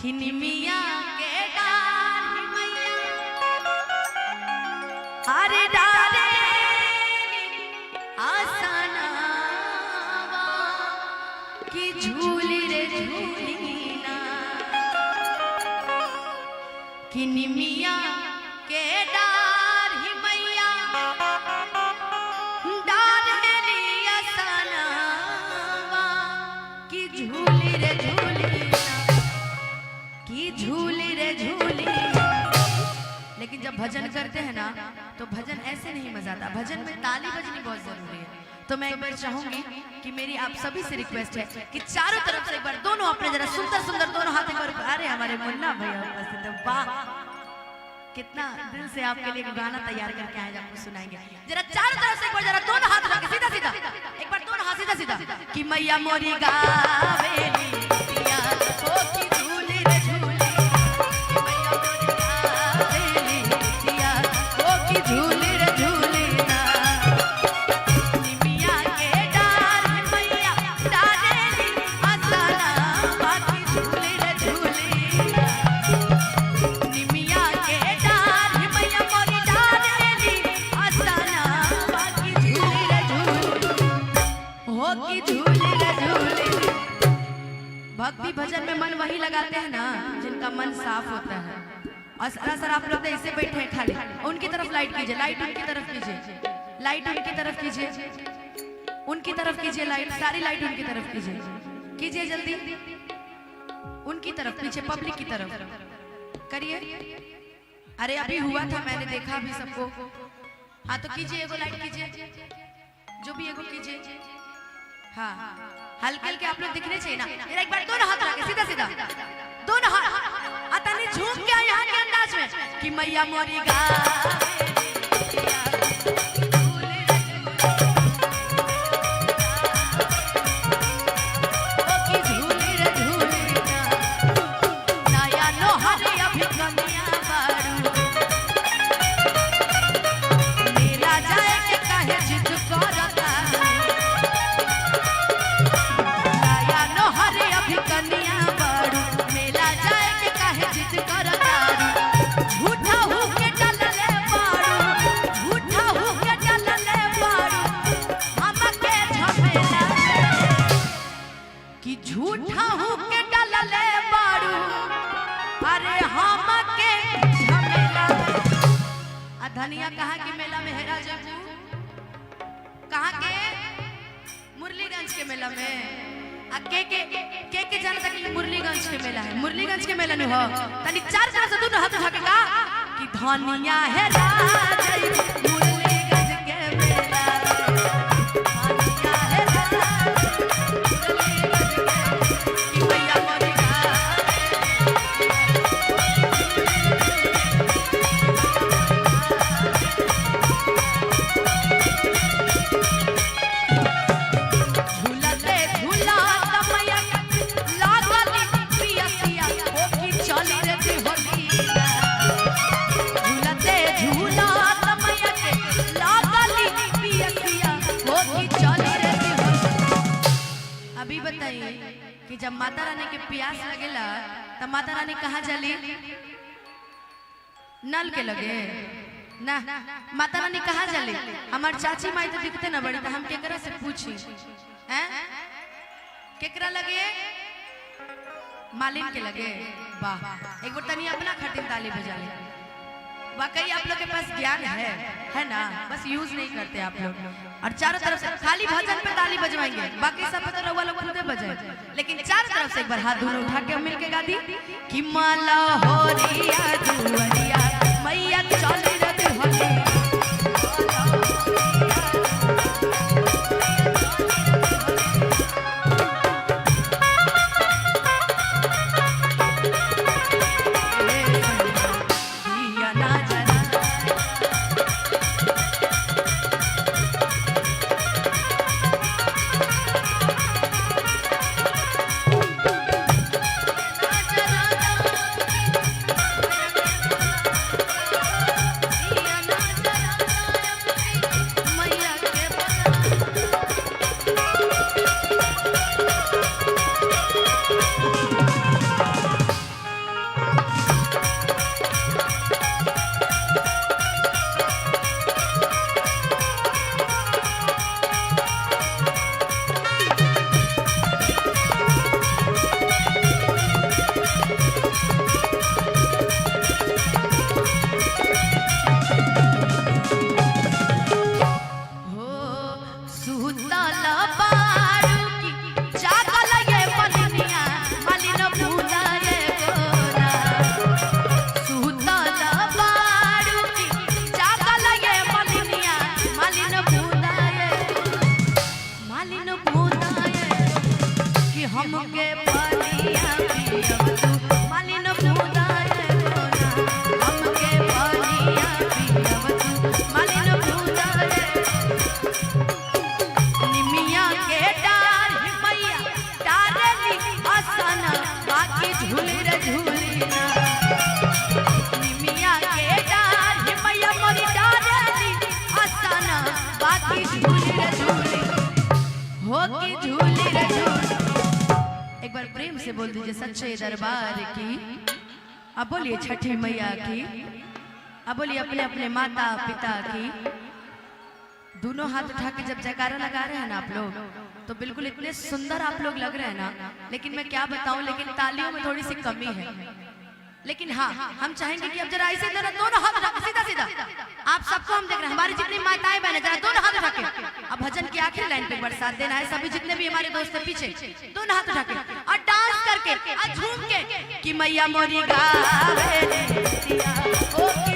खिनमिया के डाल मैया अरे डाले आसनावा की झूली रे झूलीना खिनमिया के डाल मैया डाले आसनावा की झूली रे झूलीना की झूली रे झूली। लेकिन जब भजन करते हैं ना तो भजन ऐसे नहीं मजा आता, भजन में ताली बजनी बहुत जरूरी है। तो मैं एक बार चाहूंगी कि मेरी आप सभी से रिक्वेस्ट है कि चारों तरफ से एक बार दोनों अपने जरा सुंदर सुंदर दोनों हाथ एक बार। अरे हमारे मुन्ना भैया उपस्थित है, वाह कितना दिल से आपके लिए गाना तैयार करके आए, आपको सुनाएंगे। जरा चारों तरफ से एक बार जरा दोनों हाथ उठा के सीधा सीधा एक बार दोनों हाथ सीधा सीधा कि मैया मोरी गावेली पिया ओ की झूली रे झूली, कि मैया मोरी गावेली पिया ओ की झूली रे झूली ना। निमिया के डाल मैया डालेली आसना बाकी झूली रे झूली ना। निमिया के डाल मैया मोरी डालेली आसना बाकी झूली रे झूली हो की झूली रे झूली। भक्ति भजन में मन वही लगाते हैं ना जिनका मन साफ होता है। और सर आप लोग ऐसे बैठे हैं खाली, उनकी तरफ लाइट कीजिए, लाइट उनकी तरफ कीजिए, लाइट उनकी तरफ कीजिए, उनकी तरफ कीजिए लाइट, सारी लाइट उनकी तरफ कीजिए, कीजिए जल्दी उनकी तरफ, पीछे पब्लिक की तरफ करिए। अरे अभी हुआ था, मैंने देखा अभी सबको। हाँ तो कीजिए, एगो लाइट कीजिए, जो भी एगो कीजिए। हाँ हल्के हल्के आप लोग दिखने चाहिए ना। मेरा एक बार दोनों हाथ रखे सीधा सीधा दोनों हाथ अतनी झूम के आए यहाँ के अंदाज में कि मैया मोरी धनिया कहाँ के मेला में हेरा जबू, कहाँ के मुरलीगंज के मेला में। के जान तक मुरलीगंज के मेला है, मुरलीगंज के मेला में हो तनी चार तरफ से दोनों हाथ उठा के का कि धनिया हेरा जई मुरलीगंज के मेला, धनिया हेरा मुरलीगंज के कि मैया मोरी कि जब माता रानी के प्यास लगेला तब माता रानी कहाँ चली, नल के लगे ना। माता रानी कहाँ चली, हमार चाची माई तो दिखते ना बड़ी, तो हम केकरा से पूछी हैं केकरा लगे, मालिन के लगे। वाह एक बार तनी अपना खटिन ताली बजा ले। वाकई आप लोग के पास ज्ञान है ना, बस यूज नहीं करते आप लोग। और चारों तरफ से खाली भजन पे ताली बजवाएंगे, बाकी सब तो रउआ लोग खुदे बजाए, लेकिन चारों तरफ से एक बार हाथ दोनों उठा के मिलके गा दी कि माला होरिया दुवरिया मैया चली रे होली। बोल दीजिए सच्चे दरबार की। अब बोलिए छठी मैया की। अब बोलिए अपने अपने माता पिता की। दोनों हाथ उठा के जब जयकारा लगा रहे हैं ना आप लोग, तो बिल्कुल इतने सुंदर आप लोग लग रहे हैं ना। लेकिन मैं क्या बताऊं, लेकिन तालियों में थोड़ी सी कमी है। लेकिन हाँ, हम चाहेंगे कि अब जरा ऐसे जरा दोनों हाथ उठा के सीधा सीधा आप सबको हम देख रहे हैं, हमारी जितनी माताएं बहनें जरा दोनों हाथ उठा के। अब भजन की आखिरी लाइन पे बरसात देना है, सभी जितने भी हमारे दोस्त हैं पीछे दोनों हाथ उठा के और डांस करके और झूम के कि मैया मोरी गावे रे सिया, ओ